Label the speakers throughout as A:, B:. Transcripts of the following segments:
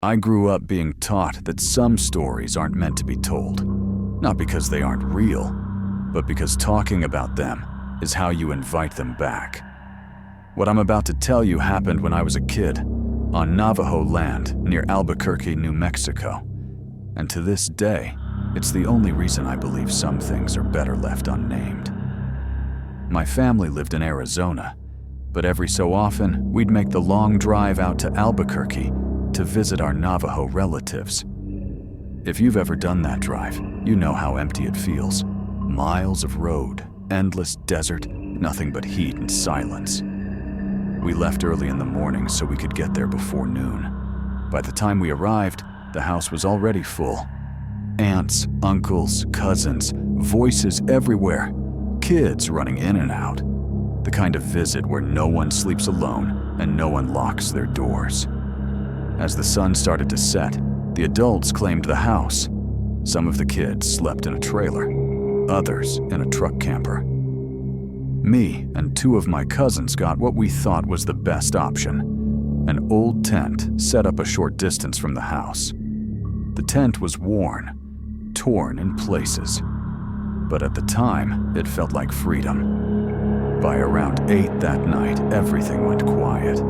A: I grew up being taught that some stories aren't meant to be told, not because they aren't real, but because talking about them is how you invite them back. What I'm about to tell you happened when I was a kid, on Navajo land near Albuquerque, New Mexico. And to this day, it's the only reason I believe some things are better left unnamed. My family lived in Arizona, but every so often we'd make the long drive out to Albuquerque to visit our Navajo relatives. If you've ever done that drive, you know how empty it feels. Miles of road, endless desert, nothing but heat and silence. We left early in the morning so we could get there before noon. By the time we arrived, the house was already full. Aunts, uncles, cousins, voices everywhere, kids running in and out. The kind of visit where no one sleeps alone and no one locks their doors. As the sun started to set, the adults claimed the house. Some of the kids slept in a trailer, others in a truck camper. Me and two of my cousins got what we thought was the best option, an old tent set up a short distance from the house. The tent was worn, torn in places, but at the time, it felt like freedom. By around 8 that night, everything went quiet.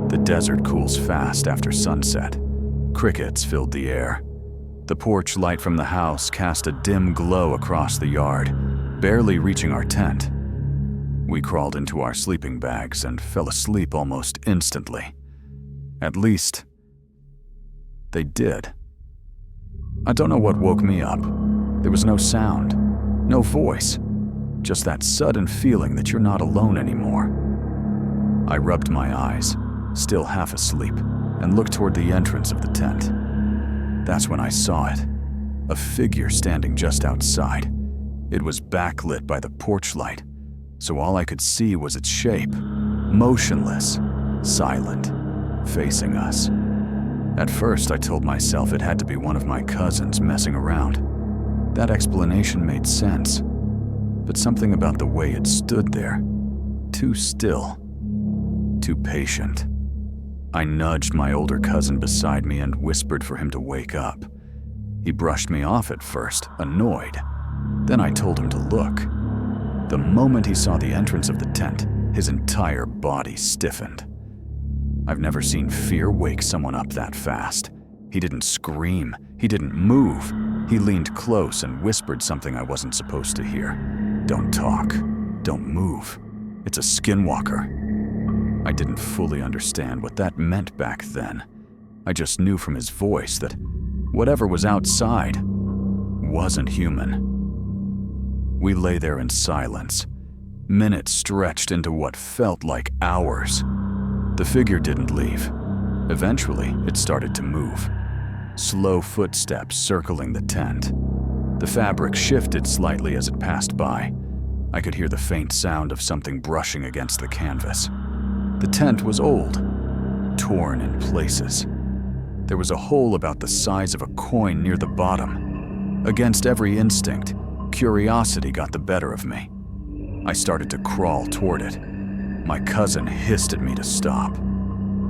A: The desert cools fast after sunset. Crickets filled the air. The porch light from the house cast a dim glow across the yard, barely reaching our tent. We crawled into our sleeping bags and fell asleep almost instantly. At least, they did. I don't know what woke me up. There was no sound, no voice, just that sudden feeling that you're not alone anymore. I rubbed my eyes, still half asleep, and looked toward the entrance of the tent. That's when I saw it, a figure standing just outside. It was backlit by the porch light, so all I could see was its shape, motionless, silent, facing us. At first, I told myself it had to be one of my cousins messing around. That explanation made sense, but something about the way it stood there, too still, too patient. I nudged my older cousin beside me and whispered for him to wake up. He brushed me off at first, annoyed. Then I told him to look. The moment he saw the entrance of the tent, his entire body stiffened. I've never seen fear wake someone up that fast. He didn't scream, he didn't move. He leaned close and whispered something I wasn't supposed to hear. "Don't talk, don't move. It's a Skinwalker." I didn't fully understand what that meant back then. I just knew from his voice that whatever was outside wasn't human. We lay there in silence. Minutes stretched into what felt like hours. The figure didn't leave. Eventually, it started to move. Slow footsteps circling the tent. The fabric shifted slightly as it passed by. I could hear the faint sound of something brushing against the canvas. The tent was old, torn in places. There was a hole about the size of a coin near the bottom. Against every instinct, curiosity got the better of me. I started to crawl toward it. My cousin hissed at me to stop,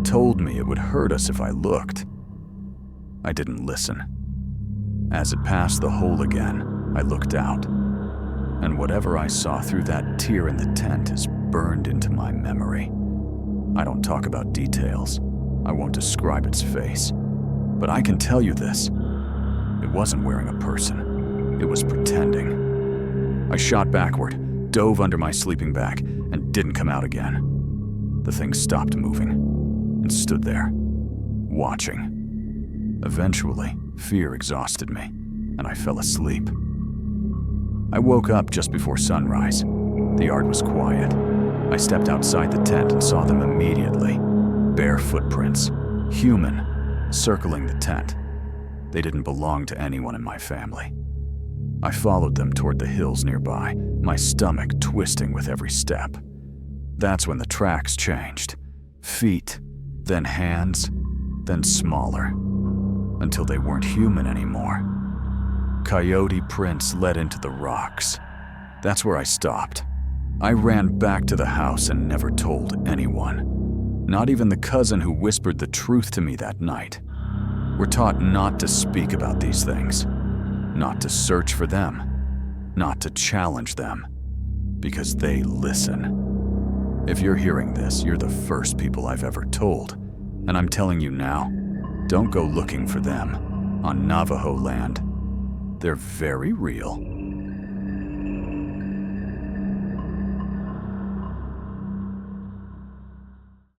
A: told me it would hurt us if I looked. I didn't listen. As it passed the hole again, I looked out, and whatever I saw through that tear in the tent is burned into my memory. I don't talk about details. I won't describe its face. But I can tell you this. It wasn't wearing a person. It was pretending. I shot backward, dove under my sleeping bag, and didn't come out again. The thing stopped moving and stood there, watching. Eventually, fear exhausted me, and I fell asleep. I woke up just before sunrise. The yard was quiet. I stepped outside the tent and saw them immediately. Bare footprints, human, circling the tent. They didn't belong to anyone in my family. I followed them toward the hills nearby, my stomach twisting with every step. That's when the tracks changed. Feet, then hands, then smaller, until they weren't human anymore. Coyote prints led into the rocks. That's where I stopped. I ran back to the house and never told anyone. Not even the cousin who whispered the truth to me that night. We're taught not to speak about these things, not to search for them, not to challenge them, because they listen. If you're hearing this, you're the first people I've ever told, and I'm telling you now, don't go looking for them on Navajo land. They're very real.